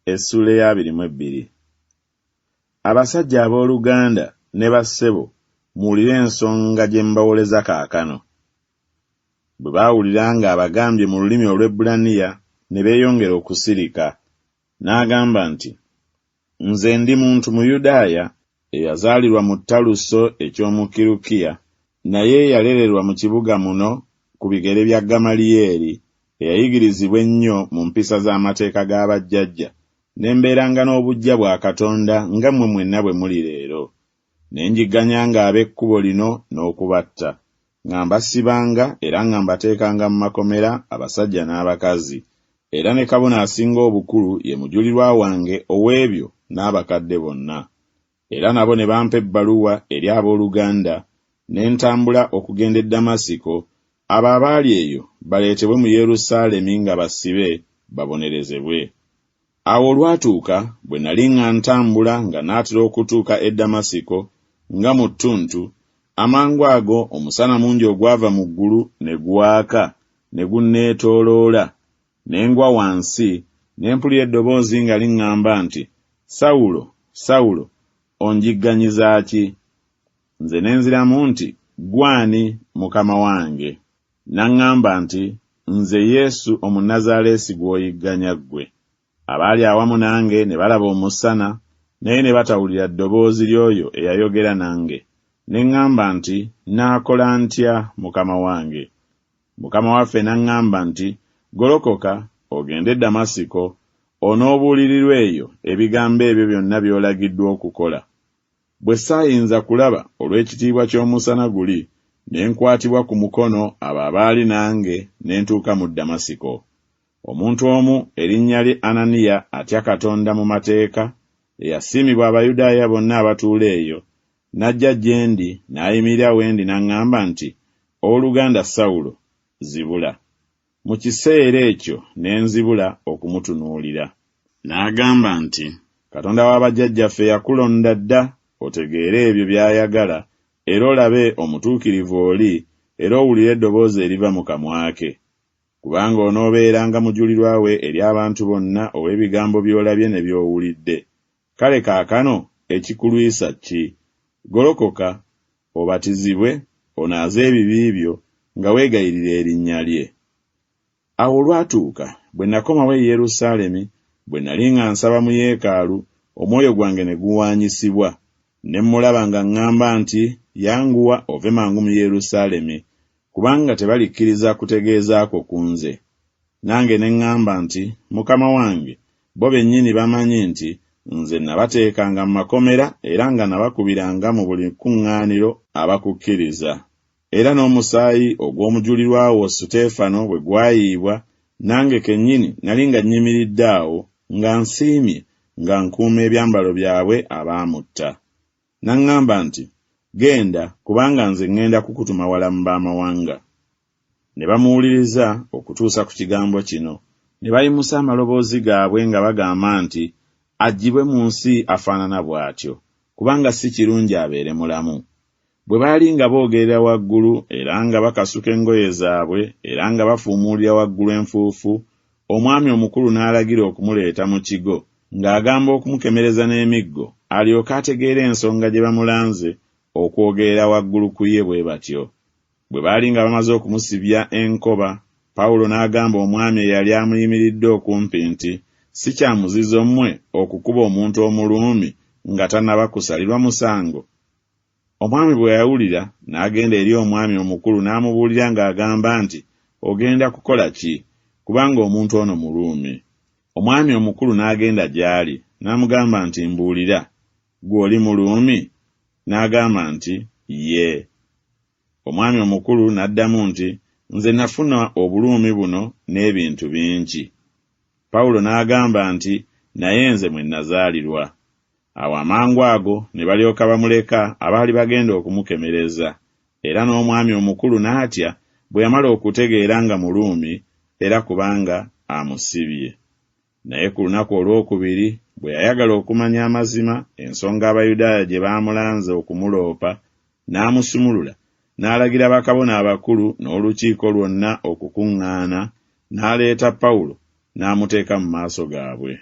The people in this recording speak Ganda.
Essula ya 22. Abasajja abooluganda ne bassebo muwulire ensonga gye mbawoleza kaakano. Bwe baawulira ng'abagambye mu lulimi olw'Ebbulaniya ne beeyongera okusirika. N'agamba nti, nze ndi muntu Muyudaaya eyazaalirwa mu Taluso eky'omu Kirukiya, naye yalererwa mu kibuga muno ku bigere bya Gamaliyeri, eyayigirizibwa ennyo mu mpisa z'amateeka g'abajjajja, ne mbeeranga n'obuggya bwa Katonda nga mmwe mwenna bwe muli leero. Ne njigganyanga ab'ekkubo lino n'okubatta, nga mbasibanga era nga mbateekanga mu makomera abasajja n'abakazi, era ne kabona asinga obukulu ye mujulirwa wange ow'ebyo n'abakadde bonna. Era nabo ne bampa ebbaluwa eri abooluganda, ne ntambula okugenda e Damasiko, abo abaali eyo baleetebwe mu Yerusaalemi nga basibe babonerezebwe. Awo olwatuuka bwe nali nga ntambula nga naatera okutuuka e Damasiko nga mu ttuntu, amangu ago omusana mungi ogwava mu ggulu ne gwaka ne gunneetooloola, ne ngwa wansi, ne mpulira eddoboozi nga liŋŋamba nti, Sawulo, Sawulo, onjigganyiza ki? Nze ne nziramu nti, gwani Mukama wange? N'aŋŋamba nti, nze Yesu Omunnazaaleesi gw'oyigganya ggwe. Abaali awamu nange ne balaba omusana, naye ne batawulira ddoboozi ly'oyo eyayogera nange. Ne ŋŋamba nti, naakola ntya Mukama wange? Mukama waffe n'aŋŋamba nti, golokoka ogende e Damasiko, onoobuulirirwa eyo ebigambo ebyo byonna by'olagiddwa okukola. Bwe saayinza kulaba olw'ekitiibwa ky'omusana guli, ne nkwatibwa ku mukono abo abaali nange, ne ntuuka mu Damasiko. Omuntu omu erinnya lye Ananiya atya Katonda mu mateeka, eyasiimibwa Abayudaaya bonna abatuula eyo, n'ajja gye ndi n'ayimirira we ndi n'aŋŋamba nti, owooluganda Sawulo, zibula. Mu kiseera ekyo ne nzibula okumutunuulira. N'agamba nti, Katonda w'abajjajjaffe yakulonda dda otegeere ebyo by'ayagala, era olabe omutuukirivu oli, era owulire eddoboozi eriva mu kamwa ke. Kubanga onoobeeranga mujulirwa we eri abantu bonna ow'ebigambo by'olabye ne by'owulidde. Kale kaakano ekikulwisa ki? Golokoka obatizibwe, onaaze ebibi byo, nga weegayirira erinnya lye. Awo olwatuuka bwe nakomawo e Yerusaalemi, bwe nali nga nsaba mu yeekaalu, omwoyo gwange ne guwaanyisibwa, ne mmulaba nga ŋŋamba nti, yanguwa ove mangu mu Yerusaalemi, kubanga tebalikkiriza kutegeezaako ku nze. Nange ne ŋŋamba nti, Mukama wange, bo bennyini bamanyi nti nze nabateekanga mu makomera era nga nabakubiranga mu buli kuŋŋaaniro abakukkiriza. Era n'omusaayi ogw'omujulirwa wo Suteefano bwe gwayiibwa, nange kennyini nali nga nnyimiridde awo, nga nsiimye, nga nkuuma ebyambalo byabwe abaamutta. N'aŋŋamba nti, genda, kubanga nze ŋŋenda kukutuma wala mu baamawanga. Ne bamuwuliriza okutuusa ku kigambo kino, ne bayimusa amaloboozi gaabwe nga bagamba nti, aggyibwe mu nsi afaanana bw'atyo, kubanga si kirungi abeere mulamu. Bwe baali nga boogerera waggulu era nga bakasuka engoye zaabwe era nga bafuumuulira waggulu enfuufu, omwami omukulu n'alagira okumuleeta mu kigo, ng'agamba okumukemereza n'emiggo, alyoke ategeere ensonga gye bamulanze okwogerera waggulu ku ye bwe batyo. Bwe baali nga bamaze okumusibya enkoba, Pawulo n'agamba omwami eyali amuyimiridde okumpi nti, si kya muzizo mmwe okukuba omuntu Omuruumi nga tannaba kusalirwa musango? Omwami bwe yawulira n'agenda eri omwami omukulu n'amubuulira ng'agamba nti, ogenda kukola ki? Kubanga omuntu ono Muruumi. Omwami omukulu n'agenda gy'ali n'amugamba nti, mbuulira, gwe oli Muruumi? N'agamba nti, ye. Omwami omukulu n'addamu nti, nze nafuna Oburuumi buno n'ebintu bingi. Pawulo n'agamba nti, naye nze mwe nazaalirwa. Awo amangu ago ne balyoka bamuleka abaali bagenda okumukemereza, era n'omwami omukulu n'atya bwe yamala okutegeera nga Muruumi, era kubanga amusibye. Naye ku lunaku olwokubiri bwe yayagala okumanya amazima ensonga Abayudaaya gye baamulanze okumuloopa, n'amusumulula, n'alagira bakabona abakulu n'olukiiko lwonna okukuŋŋaana, n'aleeta Pawulo n'amuteeka mu maaso gaabwe.